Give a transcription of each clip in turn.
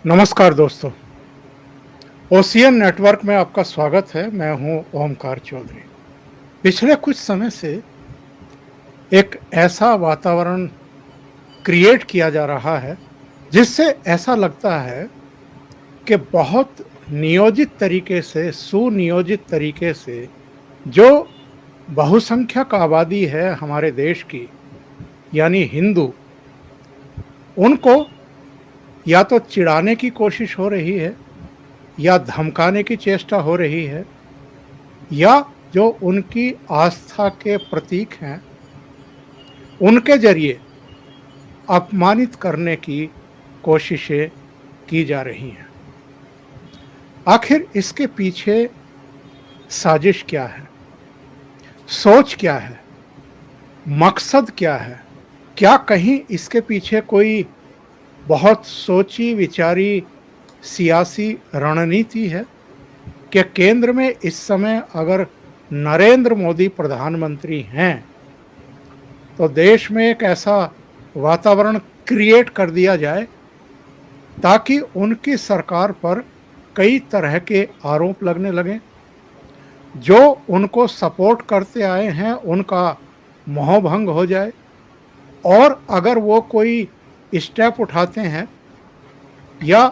नमस्कार दोस्तों, ocean network में आपका स्वागत है। मैं हूं ओमकार चौधरी। पिछले कुछ समय से एक ऐसा वातावरण क्रिएट किया जा रहा है जिससे ऐसा लगता है कि बहुत नियोजित तरीके से, सुनियोजित तरीके से जो बहुसंख्यक आबादी है हमारे देश की, यानी हिंदू, उनको या तो चिढ़ाने की कोशिश हो रही है या धमकाने की चेष्टा हो रही है, या जो उनकी आस्था के प्रतीक हैं उनके जरिए अपमानित करने की कोशिशें की जा रही हैं। आखिर इसके पीछे साजिश क्या है, सोच क्या है, मकसद क्या है? क्या कहीं इसके पीछे कोई बहुत सोची विचारी सियासी रणनीति है कि केंद्र में इस समय अगर नरेंद्र मोदी प्रधानमंत्री हैं तो देश में एक ऐसा वातावरण क्रिएट कर दिया जाए ताकि उनकी सरकार पर कई तरह के आरोप लगने लगें, जो उनको सपोर्ट करते आए हैं उनका मोहभंग हो जाए, और अगर वो कोई स्टेप उठाते हैं या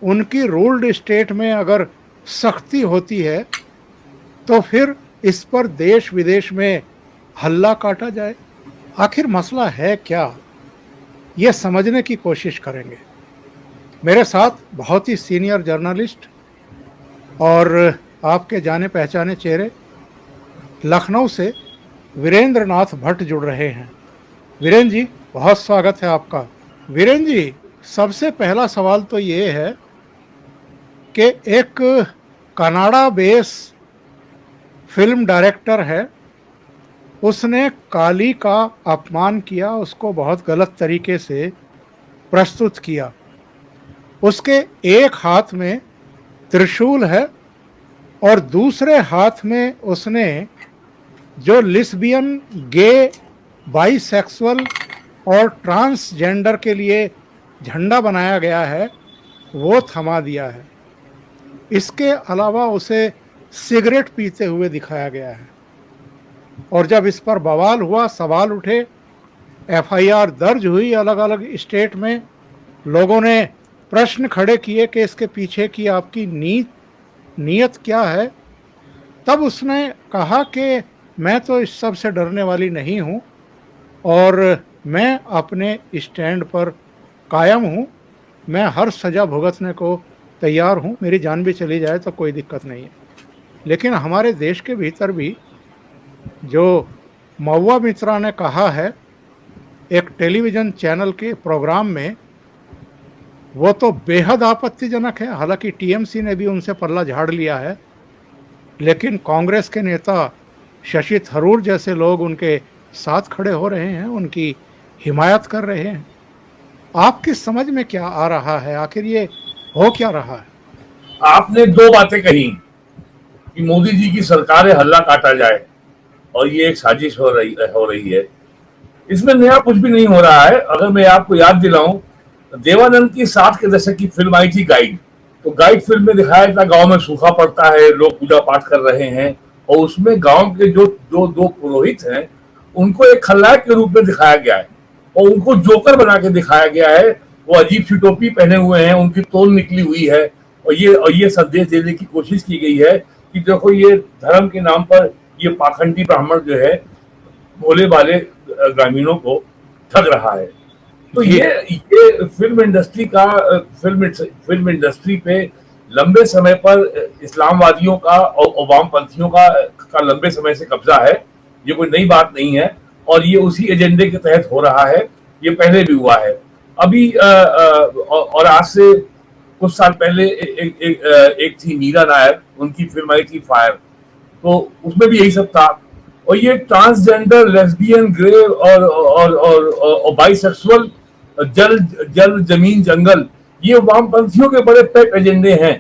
उनकी रूल्ड स्टेट में अगर सख्ती होती है तो फिर इस पर देश विदेश में हल्ला काटा जाए। आखिर मसला है क्या, ये समझने की कोशिश करेंगे। मेरे साथ बहुत ही सीनियर जर्नलिस्ट और आपके जाने पहचाने चेहरे लखनऊ से वीरेंद्र नाथ भट्ट जुड़ रहे हैं। वीरेंद्र जी, बहुत स्वागत है आपका। वीरेंद्र जी, सबसे पहला सवाल तो ये है कि एक कनाडा बेस फिल्म डायरेक्टर है, उसने काली का अपमान किया, उसको बहुत गलत तरीके से प्रस्तुत किया। उसके एक हाथ में त्रिशूल है और दूसरे हाथ में उसने जो लिस्बियन, गे, बाइसेक्सुअल और ट्रांसजेंडर के लिए झंडा बनाया गया है वो थमा दिया है। इसके अलावा उसे सिगरेट पीते हुए दिखाया गया है। और जब इस पर बवाल हुआ, सवाल उठे, एफआईआर दर्ज हुई अलग अलग स्टेट में, लोगों ने प्रश्न खड़े किए कि इसके पीछे की आपकी नीयत क्या है, तब उसने कहा कि मैं तो इस सब से डरने वाली नहीं हूँ और मैं अपने स्टैंड पर कायम हूँ। मैं हर सज़ा भुगतने को तैयार हूँ, मेरी जान भी चली जाए तो कोई दिक्कत नहीं है। लेकिन हमारे देश के भीतर भी जो महुआ मित्रा ने कहा है एक टेलीविज़न चैनल के प्रोग्राम में, वो तो बेहद आपत्तिजनक है। हालांकि टीएमसी ने भी उनसे पल्ला झाड़ लिया है, लेकिन कांग्रेस के नेता शशि थरूर जैसे लोग उनके साथ खड़े हो रहे हैं, उनकी हिमायत कर रहे हैं। आपकी समझ में क्या आ रहा है, आखिर ये हो क्या रहा है? आपने दो बातें कही कि मोदी जी की सरकार है, हल्ला काटा जाए, और ये एक साजिश हो रही है। इसमें नया कुछ भी नहीं हो रहा है। अगर मैं आपको याद दिलाऊं, देवानंद की 60 के दशक की फिल्म आई थी गाइड, तो गाइड फिल्म में दिखाया था गांव में सूखा पड़ता है, लोग पूजा पाठ कर रहे हैं, और उसमें गांव के जो दो पुरोहित हैं उनको एक खलनायक के रूप में दिखाया गया है और उनको जोकर बना के दिखाया गया है। वो अजीब सी टोपी पहने हुए हैं, उनकी तोल निकली हुई है, और ये संदेश देने की कोशिश की गई है कि देखो ये धर्म के नाम पर ये पाखंडी ब्राह्मण जो है भोले भाले ग्रामीणों को ठग रहा है। तो ये फिल्म इंडस्ट्री पे लंबे समय पर इस्लामवादियों का और वामपंथियों का लंबे समय से कब्जा है। ये कोई नई बात नहीं है और ये उसी एजेंडे के तहत हो रहा है। ये पहले भी हुआ है। अभी और आज से कुछ साल पहले एक थी मीरा नायर, उनकी फिल्म आई थी फायर, तो उसमें भी यही सब था। और ये ट्रांसजेंडर, लेस्बियन, ग्रे और बाइसेक्सुअल, जल जमीन जंगल, ये वामपंथियों के बड़े पेट एजेंडे हैं।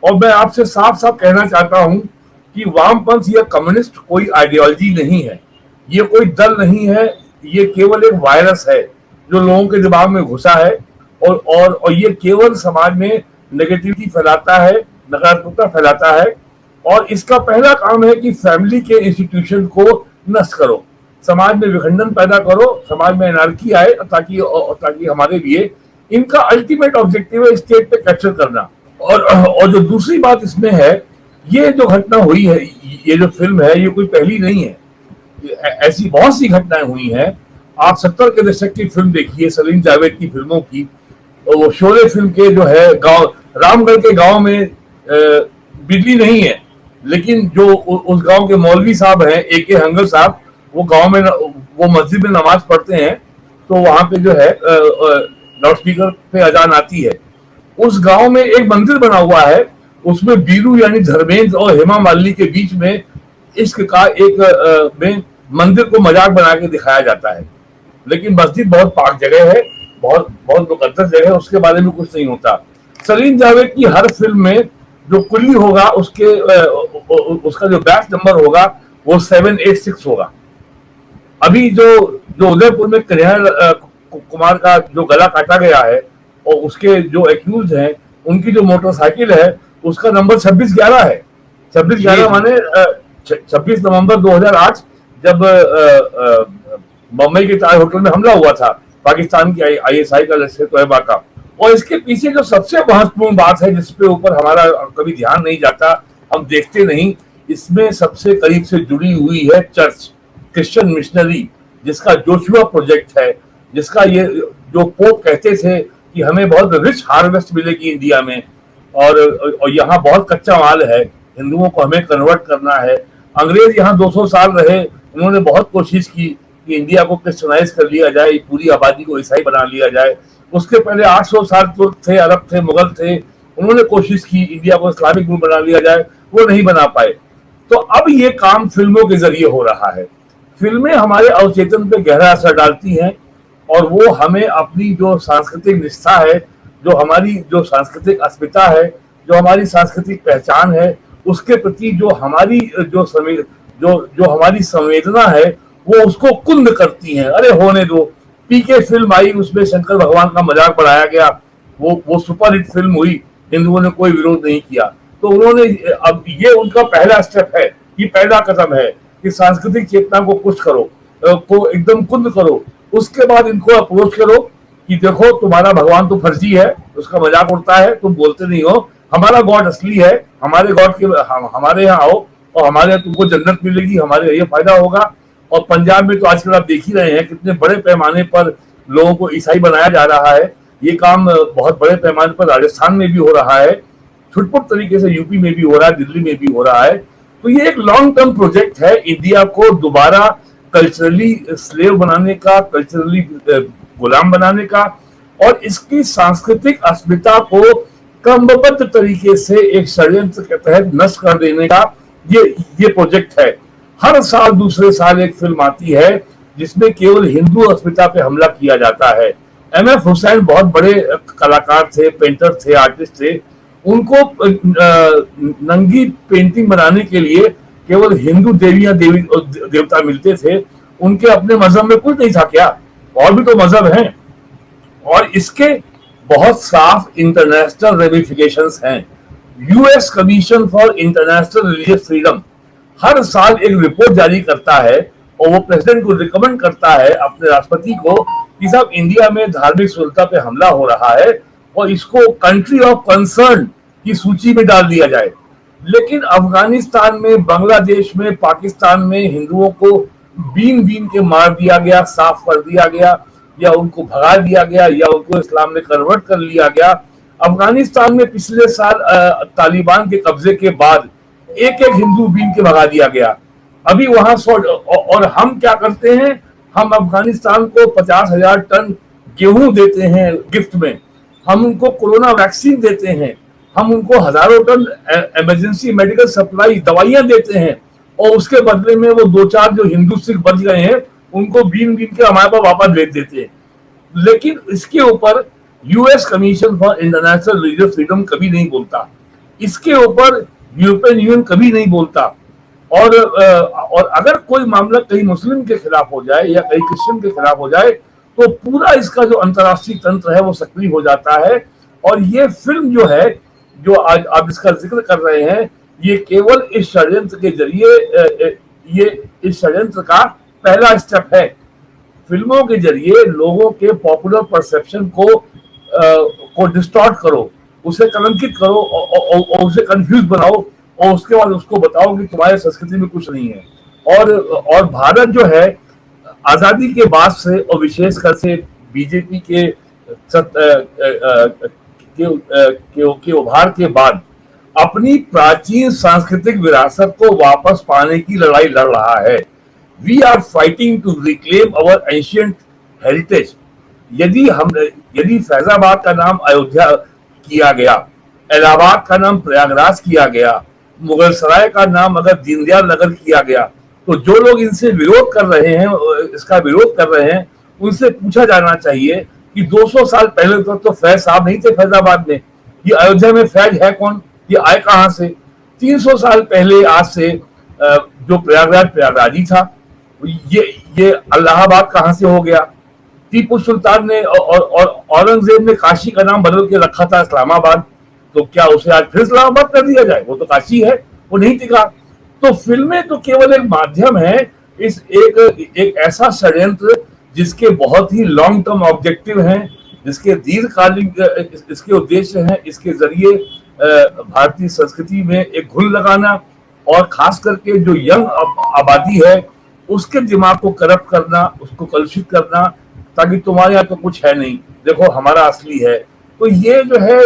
और मैं आपसे साफ साफ कहना चाहता हूं कि वामपंथ या कम्युनिस्ट कोई आइडियोलॉजी नहीं है, ये कोई दल नहीं है, ये केवल एक वायरस है जो लोगों के दिमाग में घुसा है और ये केवल समाज में नेगेटिविटी फैलाता है, नकारात्मकता फैलाता है। और इसका पहला काम है कि फैमिली के इंस्टीट्यूशन को नष्ट करो, समाज में विखंडन पैदा करो, समाज में एनार्की आए, ताकि हमारे लिए इनका अल्टीमेट ऑब्जेक्टिव है स्टेट पे कैप्चर करना। और जो दूसरी बात इसमें है, ये जो घटना हुई है, ये जो फिल्म है, ये कोई पहली नहीं है, ऐसी बहुत सी घटनाएं हुई हैं। आप 70 के दशक की फिल्म देखिए, सलीम जावेद की फिल्मों की, वो शोले फिल्म के जो है गांव, रामगढ़ के गांव में बिजली नहीं है, लेकिन जो उस गांव के मौलवी साहब हैं, AK हंगल साहब, वो गांव में वो मस्जिद में नमाज पढ़ते हैं, तो वहां पे जो है लाउड स्पीकर पे अजान आती है। उस गांव में एक मंदिर बना हुआ है, उसमें बीरू यानी धर्मेंद्र और हेमा मालिनी के बीच में इश्क का एक में मंदिर को मजाक बना के दिखाया जाता है। लेकिन मस्जिद बहुत पाक जगह है, बहुत बहुत मुकद्दस जगह है, उसके बारे में कुछ नहीं होता। सलीम जावेद की हर फिल्म में जो कुल्ली होगा, उसका जो बैच नंबर होगा वो 786 होगा। अभी जो उदयपुर में कन्हैया कुमार का जो गला काटा गया है और उसके जो एक्यूज हैं, उनकी जो मोटरसाइकिल है उसका नंबर 2611 है। 2611 माने 26 नवंबर 2008 जब बम्बई के ताज होटल में हमला हुआ था पाकिस्तान की ISI का, लश्कर तोयबा का। और इसके पीछे जो सबसे महत्वपूर्ण बात है, जिसपे ऊपर हमारा कभी ध्यान नहीं जाता, हम देखते नहीं, इसमें सबसे करीब से जुड़ी हुई है चर्च, क्रिश्चियन मिशनरी, जिसका जोशुआ प्रोजेक्ट है, जिसका ये जो पोप कहते थे कि हमें बहुत रिच हार्वेस्ट मिलेगी इंडिया में, और यहाँ बहुत कच्चा माल है, हिंदुओं को हमें कन्वर्ट करना है। अंग्रेज यहाँ 200 साल रहे, उन्होंने बहुत कोशिश की कि इंडिया को क्रिश्चियनाइज कर लिया जाए, पूरी आबादी को ईसाई बना लिया जाए। उसके पहले 800 साल तुर्क थे, अरब थे, मुगल थे, उन्होंने कोशिश की इंडिया को इस्लामिक मुल्क बना लिया जाए, वो नहीं बना पाए। तो अब ये काम फिल्मों के जरिए हो रहा है। फिल्में हमारे अवचेतन पे गहरा असर डालती हैं और वो हमें अपनी जो सांस्कृतिक निष्ठा है, जो हमारी जो सांस्कृतिक अस्मिता है, जो हमारी सांस्कृतिक पहचान है, उसके प्रति जो हमारी जो हमारी संवेदना है, वो उसको कुंद करती हैं। अरे होने दो, PK फिल्म आई, उसमें शंकर भगवान का मजाक बढ़ाया गया, वो सुपरहिट फिल्म हुई, हिंदुओं ने कोई विरोध नहीं किया। तो उन्होंने, अब ये उनका पहला स्टेप है, ये पहला कदम है कि सांस्कृतिक चेतना को कुछ करो, को एकदम कुंद करो। उसके बाद इनको अप्रोच करो कि देखो तुम्हारा भगवान तो फर्जी है, उसका मजाक उड़ता है, तुम बोलते नहीं हो, हमारा गॉड असली है, हमारे गॉड के हमारे यहाँ आओ और हमारे यहाँ तुमको जन्नत मिलेगी, हमारे ये फायदा होगा। और पंजाब में तो आजकल आप देख ही रहे हैं कितने बड़े पैमाने पर लोगों को ईसाई बनाया जा रहा है। ये काम बहुत बड़े पैमाने पर राजस्थान में भी हो रहा है, छुटपुट तरीके से यूपी में भी हो रहा है, दिल्ली में भी हो रहा है। तो ये एक लॉन्ग टर्म प्रोजेक्ट है, इंडिया को दोबारा कल्चरली स्लेव बनाने का, कल्चरली गुलाम बनाने का, और इसकी सांस्कृतिक अस्मिता को क्रमबद्ध तरीके से एक षड्यंत्र के तहत नष्ट कर देने का ये प्रोजेक्ट है। हर साल दूसरे साल एक फिल्म आती है जिसमें केवल हिंदू अस्मिता पे हमला किया जाता है। MF हुसैन बहुत बड़े कलाकार थे, पेंटर थे, आर्टिस्ट थे। उनको नंगी पेंटिंग बनाने के लिए केवल हिंदू देवता मिलते थे, उनके अपने मजहब में कुछ नहीं था क्या? और भी तो मजहब हैं। और इसके बहुत साफ इंटरनेशनल रेमिफिकेशंस हैं। US Commission for International Religious Freedom हर साल एक रिपोर्ट जारी करता है और वो प्रेसिडेंट को रिकमेंड करता है, अपने राष्ट्रपति को, कि साहब इंडिया में धार्मिक स्वतंत्रता पे हमला हो रहा है और इसको कंट्री ऑफ कंसर्न की सूची में डाल दिया जाए। लेकिन अफगानिस्तान में, बांग्लादेश में, पाकिस्तान में हिंदुओं को बीन बीन के मार दिया गया, साफ कर दिया गया, या उनको भगा दिया गया, या उनको इस्लाम में कन्वर्ट कर लिया गया। अफगानिस्तान में पिछले साल तालिबान के कब्जे के बाद एक हिंदू बीन के भगा दिया गया। अभी वहां और हम क्या करते हैं, हम अफगानिस्तान को 50,000 टन गेहूं देते हैं गिफ्ट में, हम उनको कोरोना वैक्सीन देते हैं, हम उनको हजारों टन इमरजेंसी मेडिकल सप्लाई दवाइयां देते हैं, और उसके बदले में वो 2-4 जो हिंदू सिख बच गए हैं उनको बीन बीन के हमारे पास वापस भेज देते हैं। लेकिन इसके ऊपर US commission for International Religious freedom कभी नहीं बोलता, इसके ऊपर यूरोपियन यूनियन कभी नहीं बोलता। और अगर कोई मामला कहीं मुस्लिम के खिलाफ हो जाए या कहीं क्रिश्चियन के खिलाफ हो जाए तो पूरा इसका जो अंतर्राष्ट्रीय तंत्र है वो सक्रिय हो जाता है। और ये फिल्म जो है, जो आज आप इसका जिक्र कर रहे हैं, ये केवल इस षड्यंत्र के जरिए, ये इस षड्यंत्र का पहला स्टेप है। फिल्मों के जरिए लोगों के पॉपुलर परसेप्शन को डिस्टॉर्ट करो, उसे कलंकित करो और उसे कंफ्यूज बनाओ, और उसके बाद उसको बताओ कि तुम्हारे संस्कृति में कुछ नहीं है। और भारत जो है आजादी के बाद से और विशेषकर से बीजेपी के उभार के बाद अपनी प्राचीन सांस्कृतिक विरासत को वापस पाने की लड़ाई लड़ रहा है। We are fighting to reclaim our ancient heritage. यदि फैजाबाद का नाम अयोध्या किया गया, इलाहाबाद का नाम प्रयागराज किया गया, मुगल सराय का नाम अगर दीनदयाल नगर किया गया, तो जो लोग इनसे विरोध कर रहे हैं, इसका विरोध कर रहे हैं, उनसे पूछा जाना चाहिए कि 200 साल पहले तो फैज साहब नहीं थे फैजाबाद में। ये अयोध्या में फैज है कौन, ये आए कहां से? 300 साल पहले आज से जो प्रयागराज ही था, ये इलाहाबाद कहां से हो गया? टीपू सुल्तान ने और औरंगजेब ने काशी का नाम बदल के रखा था इस्लामाबाद, तो क्या उसे आज फिर इस्लामाबाद कर दिया जाए? वो तो काशी है, वो नहीं टिका। तो फिल्में तो केवल एक माध्यम है, इस एक ऐसा षड्यंत्र जिसके बहुत ही लॉन्ग टर्म ऑब्जेक्टिव हैं, जिसके दीर्घकालीन इसके उद्देश्य हैं, इसके जरिए भारतीय संस्कृति में एक घुल लगाना और खास करके जो यंग आबादी है उसके दिमाग को करप्ट करना, उसको कलुषित करना, ताकि तुम्हारे यहाँ तो कुछ है नहीं, देखो हमारा असली है। तो ये जो है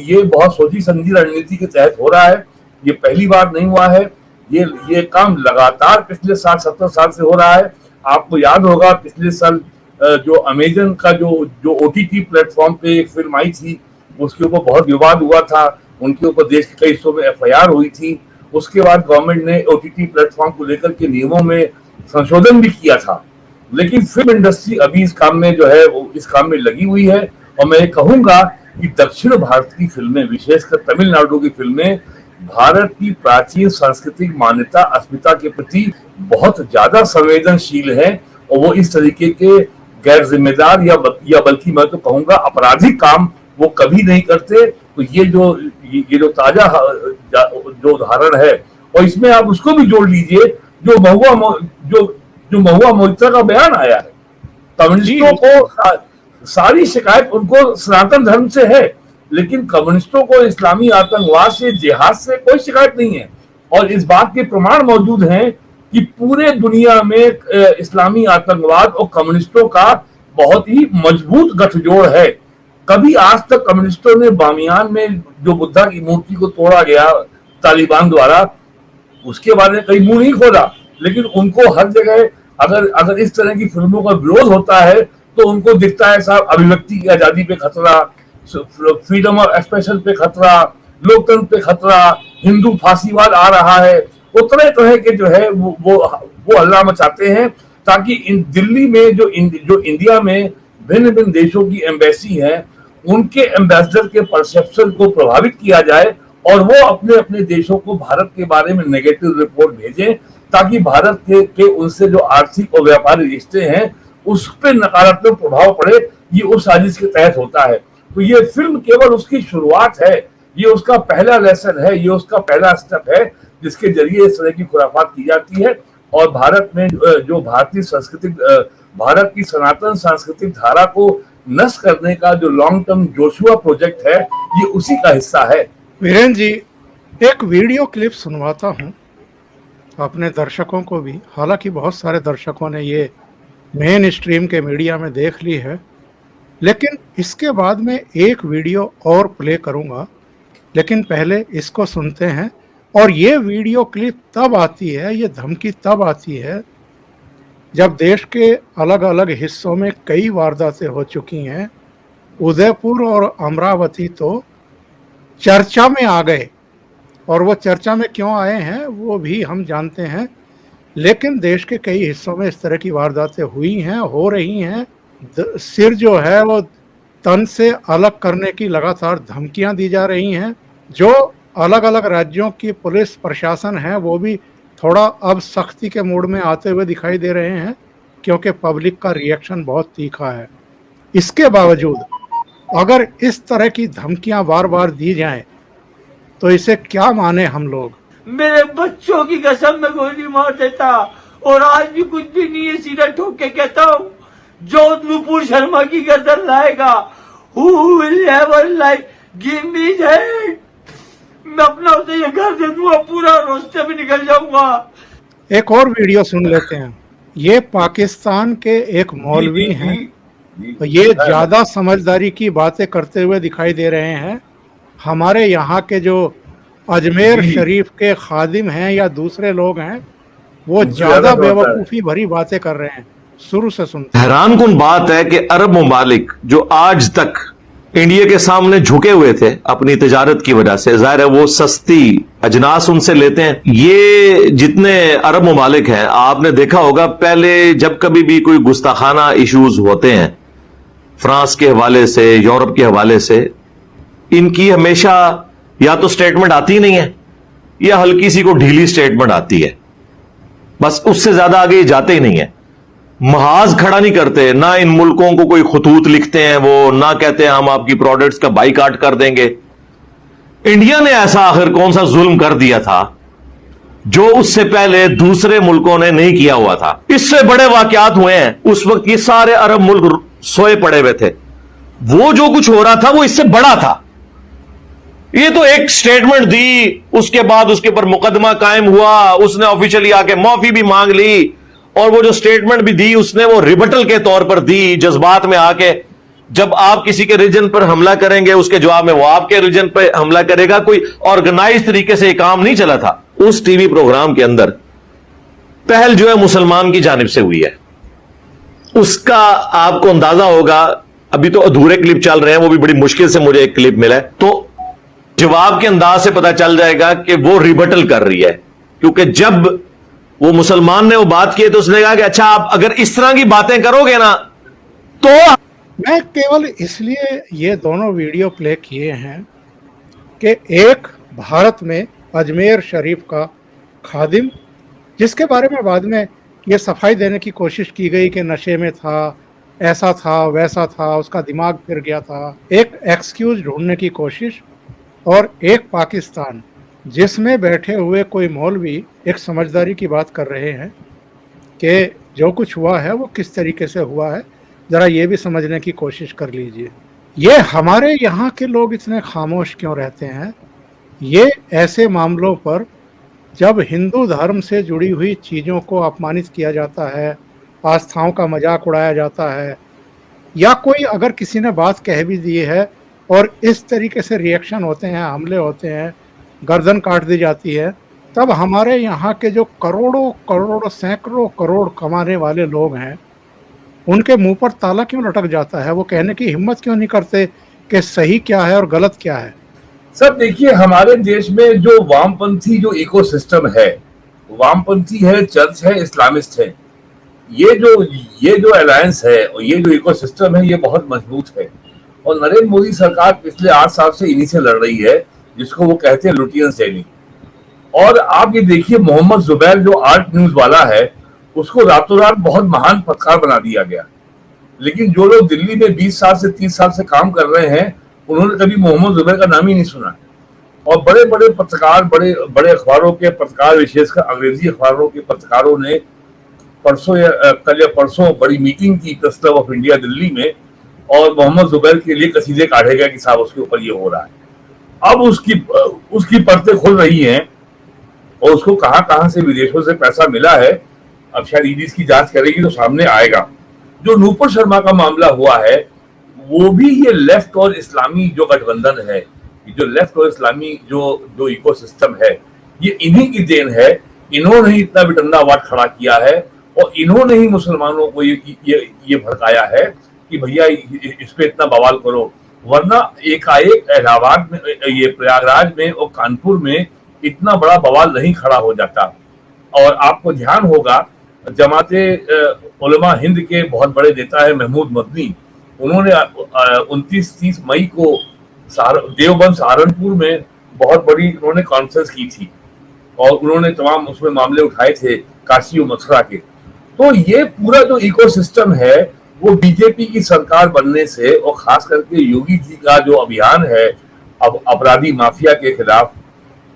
ये बहुत सोची समझी रणनीति के तहत हो रहा है। ये पहली बार नहीं हुआ है, ये काम लगातार पिछले 60-70 साल से हो रहा है। आपको याद होगा पिछले साल जो अमेजन का जो ओटीटी प्लेटफॉर्म पे एक फिल्म आई थी, उसके ऊपर बहुत विवाद हुआ था, उनके ऊपर देश के कई हिस्सों में एफआईआर हुई थी। उसके बाद गवर्नमेंट ने ओटीटी प्लेटफॉर्म को लेकर के नियमों में संशोधन भी किया था, लेकिन फिल्म इंडस्ट्री अभी इस काम में जो है वो इस काम में लगी हुई है। और मैं कहूंगा कि दक्षिण भारत की फिल्में, विशेषकर तमिलनाडु की फिल्में, भारत की प्राचीन सांस्कृतिक मान्यता अस्मिता के प्रति बहुत ज्यादा संवेदनशील है, और वो इस तरीके के गैर जिम्मेदार या बल्कि मैं तो कहूंगा आपराधिक काम वो कभी नहीं करते। तो ये जो ताजा जो उदाहरण है, और इसमें आप उसको भी जोड़ लीजिए जो महुआ मोइत्रा का बयान आया है। कम्युनिस्टों को सारी शिकायत उनको सनातन धर्म से है, लेकिन कम्युनिस्टों को इस्लामी आतंकवाद से, जिहाद से कोई शिकायत नहीं है। और इस बात के प्रमाण मौजूद हैं कि पूरे दुनिया में इस्लामी आतंकवाद और कम्युनिस्टों का बहुत ही मजबूत गठजोड़ है। कभी आज तक कम्युनिस्टों ने बामियान में जो बुद्धा की मूर्ति को तोड़ा गया तालिबान द्वारा, उसके बारे में कहीं मुंह नहीं खोला, लेकिन उनको हर जगह अगर इस तरह की फिल्मों का विरोध होता है तो उनको दिखता है साहब अभिव्यक्ति की आजादी पे खतरा, फ्रीडम ऑफ एक्सप्रेशन पे खतरा, लोकतंत्र पे खतरा, हिंदू फांसीवाद आ रहा है। वो तरह तरह के जो है वो हल्ला मचाते हैं, ताकि दिल्ली में जो इंडिया में भिन्न भिन्न देशों की एम्बेसी है, उनके एम्बेसडर के परसेप्शन को प्रभावित किया जाए और वो अपने अपने देशों को भारत के बारे में नेगेटिव रिपोर्ट भेजें, ताकि भारत के उनसे जो आर्थिक और व्यापारिक रिश्ते हैं उस पर नकारात्मक प्रभाव पड़े। ये उस साजिश के तहत होता है। तो ये फिल्म केवल उसकी शुरुआत है, ये उसका पहला लेसन है, ये उसका पहला स्टेप है, जिसके जरिए इस तरह की खुराफात की जाती है। और भारत में जो भारतीय सांस्कृतिक, भारत की सनातन सांस्कृतिक धारा को नष्ट करने का जो लॉन्ग टर्म जोशुआ प्रोजेक्ट है, ये उसी का हिस्सा है। वीरेंद्र जी, एक वीडियो क्लिप सुनवाता हूं अपने दर्शकों को भी। हालांकि बहुत सारे दर्शकों ने ये मेन स्ट्रीम के मीडिया में देख ली है, लेकिन इसके बाद में एक वीडियो और प्ले करूंगा, लेकिन पहले इसको सुनते हैं। और ये वीडियो क्लिप तब आती है, ये धमकी तब आती है जब देश के अलग अलग हिस्सों में कई वारदातें हो चुकी हैं। उदयपुर और अमरावती तो चर्चा में आ गए, और वो चर्चा में क्यों आए हैं वो भी हम जानते हैं, लेकिन देश के कई हिस्सों में इस तरह की वारदातें हुई हैं, हो रही हैं। सिर जो है वो तन से अलग करने की लगातार धमकियां दी जा रही हैं। जो अलग अलग राज्यों की पुलिस प्रशासन है वो भी थोड़ा अब सख्ती के मूड में आते हुए दिखाई दे रहे हैं, क्योंकि पब्लिक का रिएक्शन बहुत तीखा है। इसके बावजूद अगर इस तरह की धमकियां बार बार दी जाएं तो इसे क्या माने हम लोग। मेरे बच्चों की कसम में गोली मार देता, और आज भी कुछ भी नहीं है, सीधा ठोक के कहता हूँ जो नुपुर शर्मा की गर्दन लाएगा, who will ever like give me that, मैं अपना उसे ये घर दे दूंगा, पूरा रास्ते में निकल जाऊंगा। एक और वीडियो सुन लेते हैं। ये पाकिस्तान के एक मौलवी हैं, ये ज्यादा समझदारी की बातें करते हुए दिखाई दे रहे हैं। हमारे यहाँ के जो अजमेर शरीफ के खादिम हैं या दूसरे लोग हैं वो ज्यादा बेवकूफी भरी बातें कर रहे हैं। शुरू से सुनते हैं। हैरानकुन बात है कि अरब ममालिक जो आज तक इंडिया के सामने झुके हुए थे अपनी तिजारत की वजह से, जाहिर है वो सस्ती अजनास उनसे लेते हैं। ये जितने अरब ममालिक हैं, आपने देखा होगा पहले जब कभी भी कोई गुस्ताखाना इश्यूज होते हैं फ्रांस के हवाले से, यूरोप के हवाले से, इनकी हमेशा या तो स्टेटमेंट आती नहीं है या हल्की सी को ढीली स्टेटमेंट आती है, बस उससे ज्यादा आगे जाते ही नहीं है। महाज खड़ा नहीं करते, ना इन मुल्कों को कोई खतूत लिखते हैं वो, ना कहते हैं हम आपकी प्रोडक्ट्स का बाइकाट कर देंगे। इंडिया ने ऐसा आखिर कौन सा जुल्म कर दिया था जो उससे पहले दूसरे मुल्कों ने नहीं किया हुआ था। इससे बड़े वाकयात हुए हैं। उस वक्त ये सारे अरब मुल्क सोए पड़े हुए थे, वो जो कुछ हो रहा था वो इससे बड़ा था। ये तो एक स्टेटमेंट दी, उसके बाद उसके ऊपर मुकदमा कायम हुआ, उसने ऑफिशियली आके माफी भी मांग ली, और वो जो स्टेटमेंट भी दी उसने वो रिबटल के तौर पर दी, जज्बात में आके। जब आप किसी के रीजन पर हमला करेंगे उसके जवाब में वो आपके रीजन पर हमला करेगा। कोई ऑर्गेनाइज तरीके से काम नहीं चला था। उस टीवी प्रोग्राम के अंदर पहल जो है मुसलमान की जानिब से हुई है, उसका आपको अंदाजा होगा। अभी तो अधूरे क्लिप चल रहे हैं, वो भी बड़ी मुश्किल से मुझे एक क्लिप मिला है, तो जवाब के अंदाज से पता चल जाएगा कि वो रिबटल कर रही है। क्योंकि जब वो मुसलमान ने वो बात की तो उसने कहा कि अच्छा आप अगर इस तरह की बातें करोगे ना तो। मैं केवल इसलिए ये दोनों वीडियो प्ले किए हैं कि एक भारत में अजमेर शरीफ का खादिम, जिसके बारे में बाद में ये सफाई देने की कोशिश की गई कि नशे में था, ऐसा था वैसा था, उसका दिमाग फिर गया था, एक एक्सक्यूज ढूंढने की कोशिश। और एक पाकिस्तान जिसमें बैठे हुए कोई मौलवी एक समझदारी की बात कर रहे हैं कि जो कुछ हुआ है वो किस तरीके से हुआ है, ज़रा ये भी समझने की कोशिश कर लीजिए। ये हमारे यहाँ के लोग इतने खामोश क्यों रहते हैं? ये ऐसे मामलों पर जब हिंदू धर्म से जुड़ी हुई चीज़ों को अपमानित किया जाता है, आस्थाओं का मजाक उड़ाया जाता है, या कोई अगर किसी ने बात कह भी दी है और इस तरीके से रिएक्शन होते हैं, हमले होते हैं, गर्दन काट दी जाती है, तब हमारे यहाँ के जो करोड़ों करोड़ सैकड़ों करोड़ कमाने वाले लोग हैं उनके मुंह पर ताला क्यों लटक जाता है? वो कहने की हिम्मत क्यों नहीं करते कि सही क्या है और गलत क्या है? सर देखिए, हमारे देश में जो वामपंथी जो इकोसिस्टम है, वामपंथी है, चर्च है, इस्लामिस्ट है, ये जो अलायंस है और ये जो इकोसिस्टम है ये बहुत मजबूत है। और नरेंद्र मोदी सरकार पिछले 8 साल से इन्हीं से लड़ रही है, जिसको वो कहते हैं लुटियंस डेली। और आप ये देखिए, मोहम्मद जुबैर जो आर्ट न्यूज वाला है उसको रातों रात बहुत महान पत्रकार बना दिया गया। लेकिन जो लोग दिल्ली में 20 साल से 30 साल से काम कर रहे हैं उन्होंने कभी मोहम्मद जुबैर का नाम ही नहीं सुना। और बड़े बड़े पत्रकार, बड़े बड़े अखबारों के पत्रकार, विशेषकर अंग्रेजी अखबारों के पत्रकारों ने कल या परसों बड़ी मीटिंग की press club of India Delhi में, और मोहम्मद जुबैर के लिए कसीदे काढ़े गए कि साहब उसके ऊपर ये हो रहा है। अब उसकी परतें खुल रही हैं और उसको कहां से विदेशों से पैसा मिला है, अब शायद ईडी की जांच करेगी तो सामने आएगा। जो नूपुर शर्मा का मामला हुआ है वो भी ये लेफ्ट और इस्लामी जो गठबंधन है, जो लेफ्ट और इस्लामी जो इकोसिस्टम है, ये इन्हीं की देन है। इन्होंने ही इतना बिटंडावाद खड़ा किया है और इन्होंने ही मुसलमानों को ये भड़काया है कि भैया इस पे इतना बवाल करो, वरना एकाएक इलाहाबाद में, ये प्रयागराज में और कानपुर में इतना बड़ा बवाल नहीं खड़ा हो जाता। और आपको ध्यान होगा, जमाते उलमा हिंद के बहुत बड़े नेता है महमूद मदनी, उन्होंने 29-30 मई को देवबंद सहारनपुर में बहुत बड़ी उन्होंने कॉन्फ्रेंस की थी और उन्होंने तमाम उसमें मामले उठाए थे काशी और मथुरा के। तो ये पूरा जो इकोसिस्टम है वो बीजेपी की सरकार बनने से और खास करके योगी जी का जो अभियान है अब अपराधी माफिया के खिलाफ,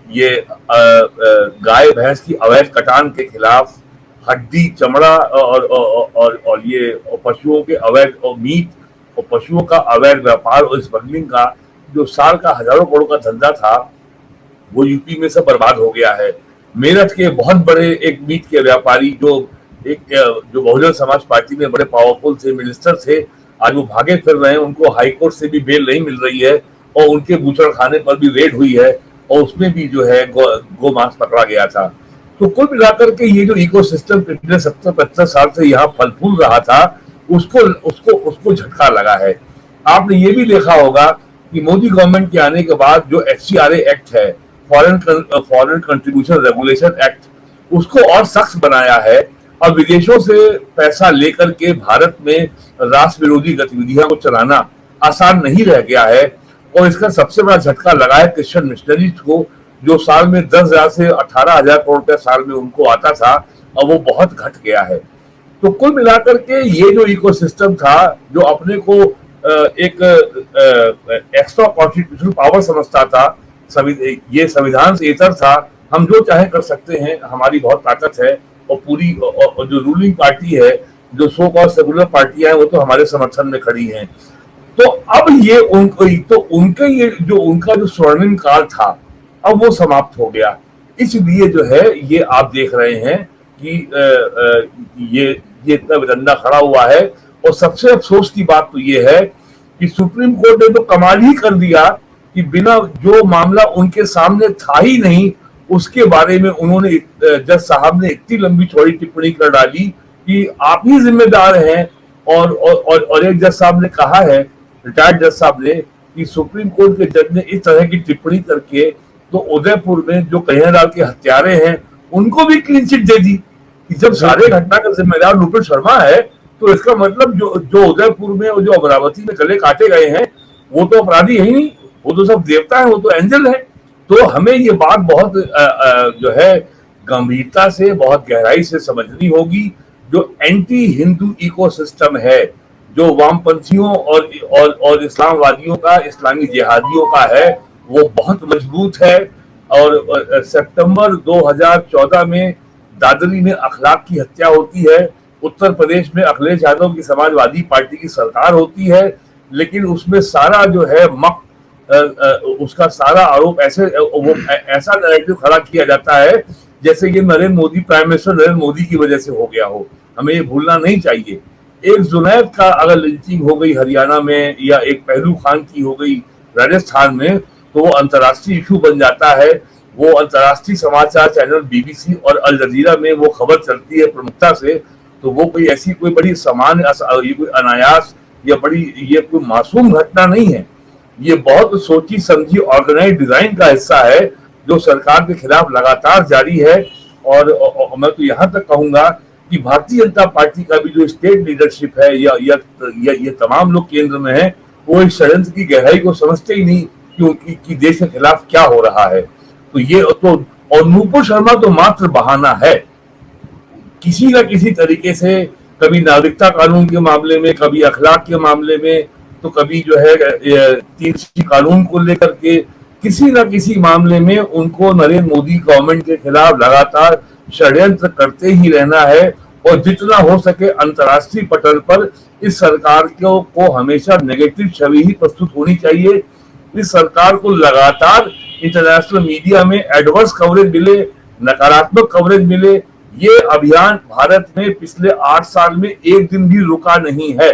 ये गाय भैंस की अवैध कटान के खिलाफ, हड्डी चमड़ा और ये पशुओं के अवैध और मीट और पशुओं का अवैध व्यापार और स्मगलिंग का जो साल का हजारों करोड़ का धंधा था वो यूपी में सब बर्बाद हो गया है। मेरठ के बहुत बड़े एक मीट के व्यापारी जो बहुजन समाज पार्टी में बड़े पावरफुल थे, मिनिस्टर थे, आज वो भागे फिर रहे हैं, उनको हाईकोर्ट से भी बेल नहीं मिल रही है और उनके बूचड़ खाने पर भी रेड हुई है और उसमें भी जो है गो मांस पकड़ा गया था। तो कुल मिलाकर के ये जो इकोसिस्टम पिछले 70-75 साल से यहाँ फल फूल रहा था उसको झटका लगा है। आपने ये भी देखा होगा कि मोदी गवर्नमेंट के आने के बाद जो FCRA एक्ट है, फॉरेन कंट्रीब्यूशन रेगुलेशन एक्ट, उसको और सख्त बनाया है और विदेशों से पैसा लेकर के भारत में राष्ट्र विरोधी गतिविधियों को चलाना आसान नहीं रह गया है। और इसका सबसे बड़ा झटका लगा है क्रिश्चियन मिशनरीज को, जो साल में 10,000 से 18,000 करोड़ रुपया साल में उनको आता था और वो बहुत घट गया है। तो कुल मिलाकर के ये जो इकोसिस्टम था जो अपने को एक एक्स्ट्रा कॉन्स्टिट्यूशनल पावर समझता था, ये संविधान से इतर था, हम जो चाहे कर सकते हैं, हमारी बहुत ताकत है और पूरी और जो रूलिंग पार्टी है, जो सो कॉल्ड सेकुलर पार्टियां हैं, वो तो हमारे समर्थन में खड़ी हैं। तो अब ये उनका जो स्वर्णिम काल था अब वो समाप्त हो गया। इसलिए जो है ये आप देख रहे हैं कि ये इतना विडंडा खड़ा हुआ है। और सबसे अफसोस की बात तो ये है कि सुप्रीम कोर्ट ने तो कमाल ही कर दिया कि बिना जो मामला उनके सामने था ही नहीं उसके बारे में उन्होंने जज साहब ने इतनी लंबी चौड़ी टिप्पणी कर डाली कि आप ही जिम्मेदार हैं। और एक जज साहब ने कहा है, रिटायर्ड जज साहब ने, कि सुप्रीम कोर्ट के जज ने इस तरह की टिप्पणी करके तो उदयपुर में जो कन्हैयालाल के हत्यारे हैं उनको भी क्लीन चिट दे दी कि जब सारे घटना का जिम्मेदार नुपुर शर्मा है तो इसका मतलब जो उदयपुर में और जो अमरावती में गले काटे गए हैं वो तो अपराधी है ही नहीं, वो तो सब देवता है, वो तो एंजल है। तो हमें ये बात बहुत जो है गंभीरता से, बहुत गहराई से समझनी होगी। जो एंटी हिंदू इकोसिस्टम है, जो वामपंथियों और इस्लामवादियों का, इस्लामी जिहादियों का है, वो बहुत मजबूत है। और सितंबर 2014 में दादरी में अखलाक की हत्या होती है, उत्तर प्रदेश में अखिलेश यादव की समाजवादी पार्टी की सरकार होती है, लेकिन उसमें सारा जो है उसका सारा आरोप ऐसा नैरेटिव खड़ा किया जाता है जैसे ये नरेंद्र मोदी, प्राइम मिनिस्टर नरेंद्र मोदी की वजह से हो गया हो। हमें ये भूलना नहीं चाहिए। एक जुनैद का अगर लिंचिंग हो गई हरियाणा में या एक पहलू खान की हो गई राजस्थान में तो वो अंतर्राष्ट्रीय इशू बन जाता है। वो अंतर्राष्ट्रीय समाचार चैनल BBC और अल जजीरा में वो खबर चलती है प्रमुखता से। तो वो कोई ऐसी कोई बड़ी सामान्य, ये कोई अनायास या ये कोई मासूम घटना नहीं है। ये बहुत सोची समझी ऑर्गेनाइज डिजाइन का हिस्सा है जो सरकार के खिलाफ लगातार जारी है। और मैं तो यहाँ तक कहूंगा कि भारतीय जनता पार्टी का भी जो स्टेट लीडरशिप है या ये तमाम लोग केंद्र में है, वो इस षड्यंत्र की गहराई को समझते ही नहीं कि देश के खिलाफ क्या हो रहा है। तो ये तो, और नुपुर शर्मा तो मात्र बहाना है। किसी न किसी तरीके से कभी नागरिकता कानून के मामले में, कभी अखलाक के मामले में, तो कभी जो है 3C कानून को लेकर के किसी न किसी मामले में उनको नरेंद्र मोदी गवर्नमेंट के खिलाफ लगातार षड्यंत्र करते ही रहना है। और जितना हो सके अंतर्राष्ट्रीय पटल पर इस सरकार को हमेशा नेगेटिव छवि ही प्रस्तुत होनी चाहिए। इस सरकार को लगातार इंटरनेशनल मीडिया में एडवर्स कवरेज मिले, नकारात्मक कवरेज मिले। ये अभियान भारत में पिछले 8 साल में एक दिन भी रुका नहीं है।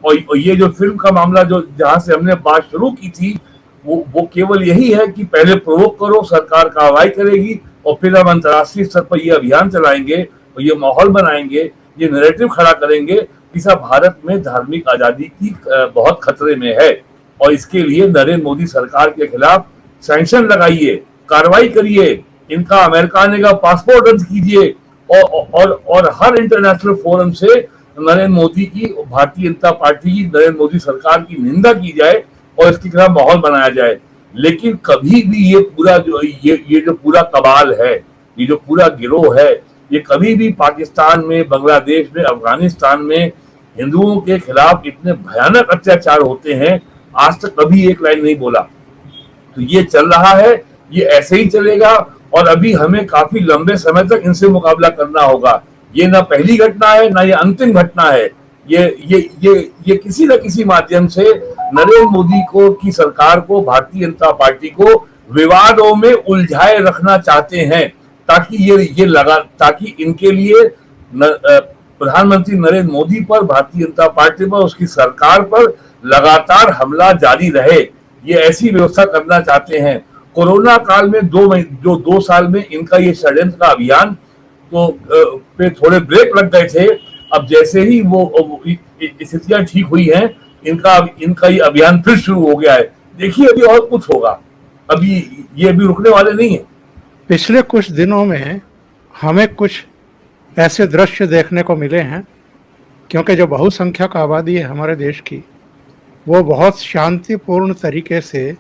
और ये जो फिल्म का मामला जो जहां से हमने बात शुरू की थी वो केवल यही है कि पहले प्रोवोक करो, सरकार कार्रवाई करेगी और फिर हम अंतर्राष्ट्रीय स्तर पर ये अभियान चलाएंगे और ये माहौल बनाएंगे, ये नैरेटिव खड़ा करेंगे कि सब भारत में धार्मिक आजादी की बहुत खतरे में है। और इसके लिए नरेंद्र मोदी सरकार के खिलाफ सैंक्शन लगाइए, कार्रवाई करिए, इनका अमेरिका आने का पासपोर्ट रद्द कीजिए और हर इंटरनेशनल फोरम से नरेंद्र मोदी की, भारतीय जनता पार्टी की, नरेंद्र मोदी सरकार की निंदा की जाए और इसकी खिलाफ माहौल बनाया जाए। लेकिन कभी भी ये पूरा जो पूरा कबाल है, ये जो पूरा गिरोह है, ये कभी भी पाकिस्तान में, बांग्लादेश में, अफगानिस्तान में हिंदुओं के खिलाफ इतने भयानक अत्याचार होते हैं, आज तक कभी एक लाइन नहीं बोला। तो ये चल रहा है, ये ऐसे ही चलेगा और अभी हमें काफी लंबे समय तक इनसे मुकाबला करना होगा। ये ना पहली घटना है, ना ये अंतिम घटना है। ये किसी न किसी माध्यम से नरेंद्र मोदी को की सरकार को, भारतीय जनता पार्टी को विवादों में उलझाए रखना चाहते हैं, ताकि इनके लिए प्रधानमंत्री नरेंद्र मोदी पर, भारतीय जनता पार्टी पर, उसकी सरकार पर लगातार हमला जारी रहे। ये ऐसी व्यवस्था करना चाहते हैं। कोरोना काल में 2 साल में इनका ये षड्यंत्र का अभियान तो पे थोड़े ब्रेक लग गए थे। अब जैसे ही वो स्थितियां ठीक हुई हैं, इनका ये अभियान फिर शुरू हो गया है। देखिए अभी और कुछ होगा, अभी ये अभी रुकने वाले नहीं है। पिछले कुछ दिनों में हमें कुछ ऐसे दृश्य देखने को मिले हैं, क्योंकि जो बहुसंख्यक आबादी है हमारे देश की, वो बहुत शांतिपूर्ण तरीके से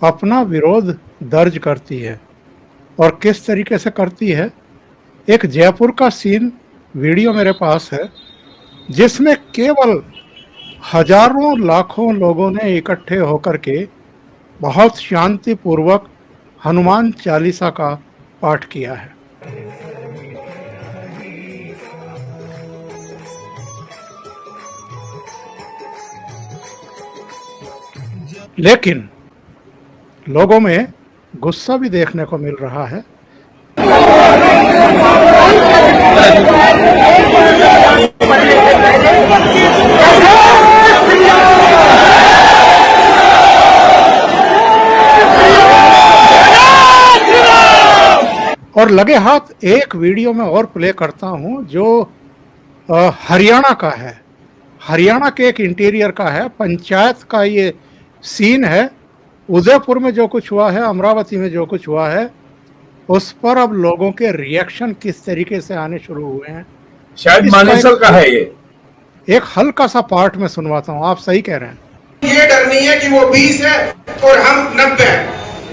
अपना विरोध दर्ज करती है। और किस तरीके से करती है, एक जयपुर का सीन वीडियो मेरे पास है, जिसमें केवल हजारों लाखों लोगों ने इकट्ठे होकर के बहुत शांतिपूर्वक हनुमान चालीसा का पाठ किया है। लेकिन लोगों में गुस्सा भी देखने को मिल रहा है। और लगे हाथ एक वीडियो में और प्ले करता हूं, जो हरियाणा का है, हरियाणा के एक इंटीरियर का है, पंचायत का ये सीन है। उदयपुर में जो कुछ हुआ है, अमरावती में जो कुछ हुआ है, उस पर अब लोगों के रिएक्शन किस तरीके से आने शुरू हुए हैं। शायद मानेसर का है ये। एक हल्का सा पार्ट में सुनवाता हूं, आप सही कह रहे हैं। ये डर नहीं है कि वो 20 है और हम 90 है,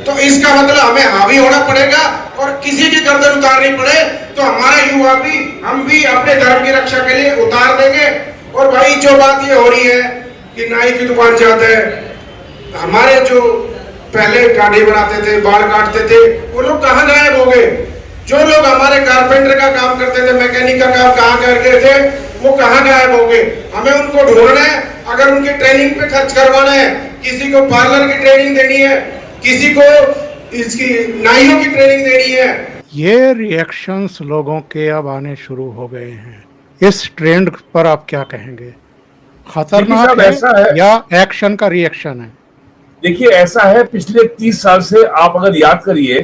तो इसका मतलब हमें हावी होना पड़ेगा और किसी की गर्दन उतारनी पड़े तो हमारा युवा भी, हम भी अपने धर्म की रक्षा के लिए उतार देंगे। और भाई जो बात ये हो रही है कि नाई की दुकान जाते हैं, हमारे जो पहले गाड़ी बनाते थे, बाल काटते थे, वो लोग कहाँ गायब हो गए? जो लोग हमारे कारपेंटर का काम करते थे, मैकेनिक का काम कहाँ कर गए थे, वो कहाँ गायब हो गए? हमें उनको ढूंढना है। अगर उनकी ट्रेनिंग पे खर्च करवाना है, किसी को पार्लर की ट्रेनिंग देनी है, किसी को इसकी नाइयों की ट्रेनिंग देनी है। ये रिएक्शंस लोगों के अब आने शुरू हो गए हैं। इस ट्रेंड पर आप क्या कहेंगे? खतरनाक है या एक्शन का रिएक्शन है? देखिए ऐसा है, पिछले 30 साल से आप अगर याद करिए,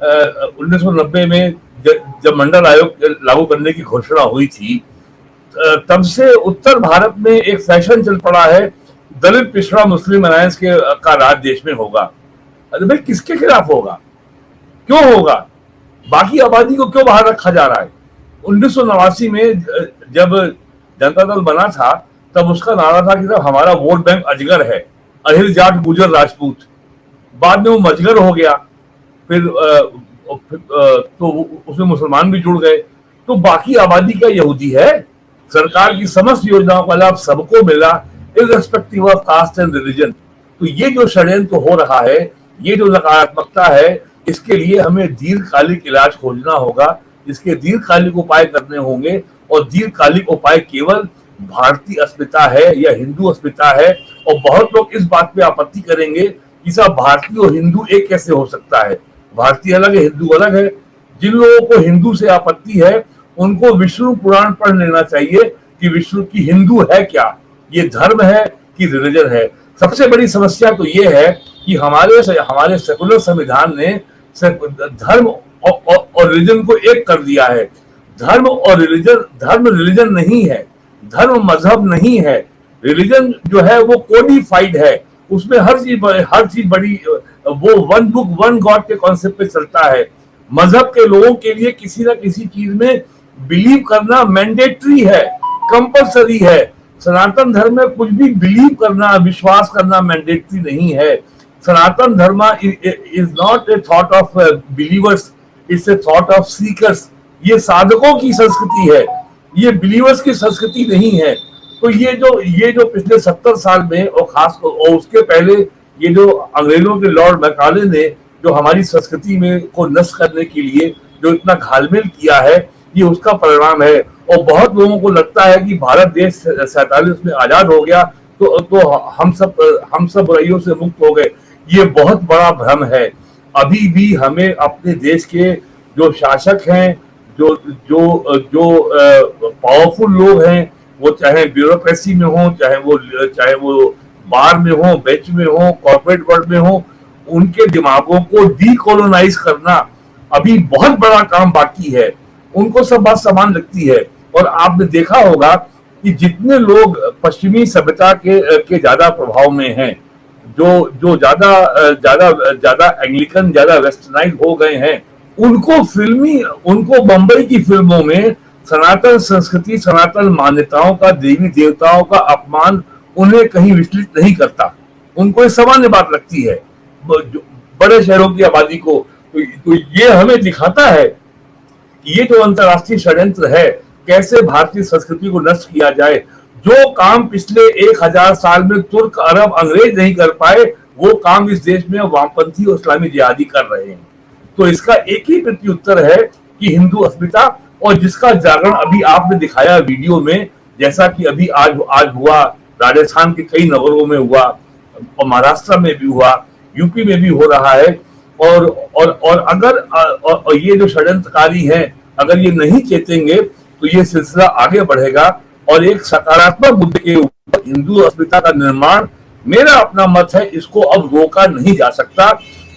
1990 में जब मंडल आयोग लागू करने की घोषणा हुई थी, तब से उत्तर भारत में एक फैशन चल पड़ा है, दलित पिछड़ा मुस्लिम अलायंस का राज देश में होगा। अरे भाई किसके खिलाफ होगा? क्यों होगा? बाकी आबादी को क्यों बाहर रखा जा रहा है? 1989 में जब जनता दल बना था, तब उसका नारा था कि साहब हमारा वोट बैंक अजगर है, अहिर जाट गुजर राजपूत। बाद में वो मजगर हो गया, फिर तो उसमें मुसलमान भी जुड़ गए, तो बाकी आबादी का यहूदी है। सरकार की समस्त योजनाओं का लाभ सबको मिला, irrespective of caste and religion. तो ये जो षड्यंत्र हो रहा है, ये जो नकारात्मकता है, इसके लिए हमें दीर्घकालिक इलाज खोजना होगा, इसके दीर्घकालिक उपाय करने होंगे। और दीर्घकालिक उपाय केवल भारतीय अस्मिता है या हिंदू अस्मिता है। और बहुत लोग इस बात पे आपत्ति करेंगे कि साहब भारतीय और हिंदू एक कैसे हो सकता है? भारतीय अलग है, हिंदू अलग है। जिन लोगों को हिंदू से आपत्ति है, उनको विष्णु पुराण पढ़ लेना चाहिए कि विष्णु की हिंदू है क्या, ये धर्म है कि रिलीजन है। सबसे बड़ी समस्या तो ये है कि हमारे सेकुलर संविधान ने धर्म और रिलीजन को एक कर दिया है। धर्म रिलीजन नहीं है, धर्म मजहब नहीं है। रिलीजन जो है वो कोडिफाइड है, उसमें हर चीज बड़ी वो वन बुक वन गॉड के कॉन्सेप्ट पे चलता है। मजहब के लोगों के लिए किसी ना किसी चीज में बिलीव करना मैंडेटरी है। कंपलसरी है। सनातन धर्म में कुछ भी बिलीव करना, विश्वास करना मैंडेटरी नहीं है। सनातन धर्म is not a thought of believers, it's a thought of seekers. ये साधकों की संस्कृति है, ये बिलीवर्स की संस्कृति नहीं है। तो ये जो पिछले 70 साल में और खास और उसके पहले ये जो अंग्रेजों के लॉर्ड मैकाले ने जो हमारी संस्कृति में को नष्ट करने के लिए जो इतना घालमेल किया है, ये उसका परिणाम है। और बहुत लोगों को लगता है कि भारत देश 47 में आजाद हो गया तो हम सब बुराइयों से मुक्त हो गए। ये बहुत बड़ा भ्रम है। अभी भी हमें अपने देश के जो शासक हैं, जो पावरफुल लोग हैं, वो चाहे ब्यूरोक्रेसी में हो, चाहे वो बार में हो, बेंच में हो, कॉर्पोरेट वर्ल्ड में हो, उनके दिमागों को डीकोलोनाइज करना अभी बहुत बड़ा काम बाकी है। उनको सब बात समान लगती है। और आपने देखा होगा कि जितने लोग पश्चिमी सभ्यता के ज्यादा प्रभाव में हैं, जो ज्यादा एंग्लिकन, ज्यादा वेस्टर्नाइज हो गए हैं, उनको बंबई की फिल्मों में सनातन संस्कृति, सनातन मान्यताओं का, देवी देवताओं का अपमान उन्हें कहीं विचलित नहीं करता। उनको ये सामान्य बात लगती है बड़े शहरों की आबादी को। तो ये हमें दिखाता है कि ये जो अंतरराष्ट्रीय षड्यंत्र है, कैसे भारतीय संस्कृति को नष्ट किया जाए। जो काम पिछले 1000 साल में तुर्क, अरब, अंग्रेज नहीं कर पाए, वो काम इस देश में वामपंथी और इस्लामी जिहादी कर रहे हैं। तो इसका एक ही प्रत्युत्तर है कि हिंदू अस्मिता, और जिसका जागरण अभी आपने दिखाया वीडियो में, जैसा कि अभी आज हुआ, राजस्थान के कई नगरों में हुआ, और महाराष्ट्र में भी हुआ, यूपी में भी हो रहा है। और अगर ये जो षड्यंत्रकारी हैं, अगर ये नहीं चेतेंगे तो ये सिलसिला आगे बढ़ेगा। और एक सकारात्मक मुद्दे के ऊपर हिंदू अस्मिता का निर्माण, मेरा अपना मत है, इसको अब रोका नहीं जा सकता।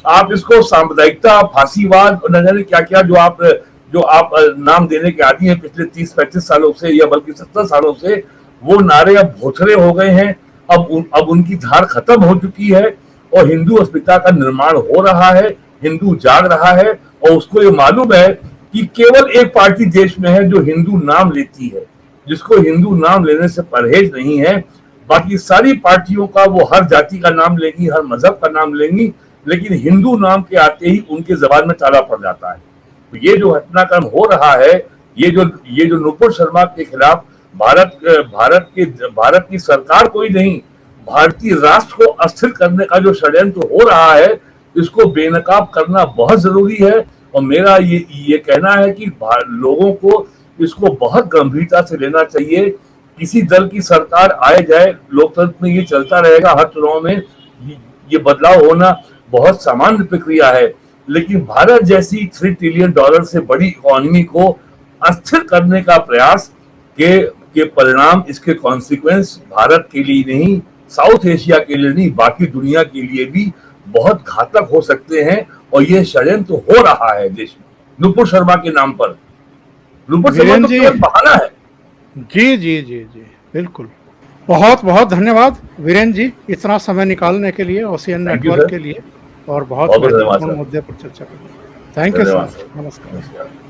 आप इसको सांप्रदायिकता, फांसीवाद और न जाने क्या क्या जो आप नाम देने के आदि हैं पिछले 30-35 सालों से, या बल्कि 70 सालों से, वो नारे अब भोथरे हो गए हैं। अब उनकी धार खत्म हो चुकी है और हिंदू अस्मिता का निर्माण हो रहा है। हिंदू जाग रहा है और उसको ये मालूम है कि केवल एक पार्टी देश में है जो हिंदू नाम लेती है, जिसको हिंदू नाम लेने से परहेज नहीं है। बाकी सारी पार्टियों का वो हर जाति का नाम लेंगी, हर मजहब का नाम लेंगी, लेकिन हिंदू नाम के आते ही उनके जबान में ताला पड़ जाता है। तो ये जो घटनाक्रम हो रहा है, ये जो नुपुर शर्मा के खिलाफ भारत की सरकार कोई नहीं, भारतीय राष्ट्र को अस्थिर करने का जो षड्यंत्र हो रहा है, इसको बेनकाब करना बहुत जरूरी है। और मेरा ये कहना है कि लोगों को इसको बहुत गंभीरता से लेना चाहिए। किसी दल की सरकार आए जाए, लोकतंत्र में ये चलता रहेगा, हर चुनाव में ये बदलाव होना बहुत सामान्य प्रक्रिया है। लेकिन भारत जैसी $3 ट्रिलियन से बड़ी इकोनॉमी को अस्थिर करने का प्रयास के परिणाम, इसके कॉन्सिक्वेंस भारत के लिए नहीं, साउथ एशिया के लिए नहीं, बाकी दुनिया के लिए भी बहुत घातक हो सकते हैं। और ये षड्यंत्र हो रहा है देश में नुपुर शर्मा के नाम पर। नुपुर शर्मा तो केवल बहाना है। जी जी जी जी बिल्कुल। बहुत बहुत धन्यवाद वीरेंद्र जी, इतना समय निकालने के लिए, ओशियन नेटवर्क के लिए, और बहुत महत्वपूर्ण मुद्दे पर चर्चा करने। Thank you sir. नमस्कार।